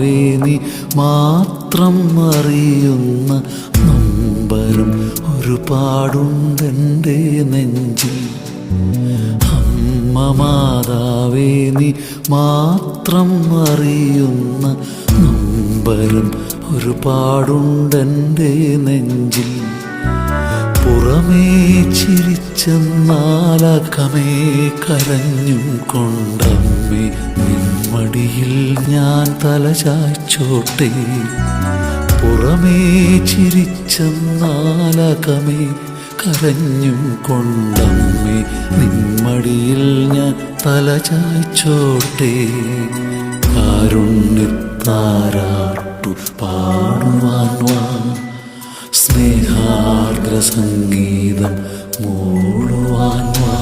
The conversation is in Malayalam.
മാതാവേ നീ മാത്രം അറിയുന്ന നൊമ്പരം ഒരുപാടുണ്ടെൻ്റെ നെഞ്ചിൽ. അമ്മ മാതാവേ നീ മാത്രം അറിയുന്ന നൊമ്പരം ഒരുപാടുണ്ടെൻ്റെ നെഞ്ചിൽ. പുറമേ ചിരിച്ചെന്നാലകമേ കരഞ്ഞും കൊണ്ടമ്മേ നിന്മടിയിൽ ഞാൻ തലചായ്ച്ചോട്ടെ. പുറമേ ചിരിച്ചെന്നാലകമേ കരഞ്ഞും കൊണ്ടമ്മേ നിന്മടിയിൽ ഞാൻ തലചായ്ച്ചോട്ടെ. കാരുണ്യത്താരാട്ടു പാടുവാൻ വാ, സ്നേഹാർദ്ര സംഗീതം മൂളുവാൻ വാ.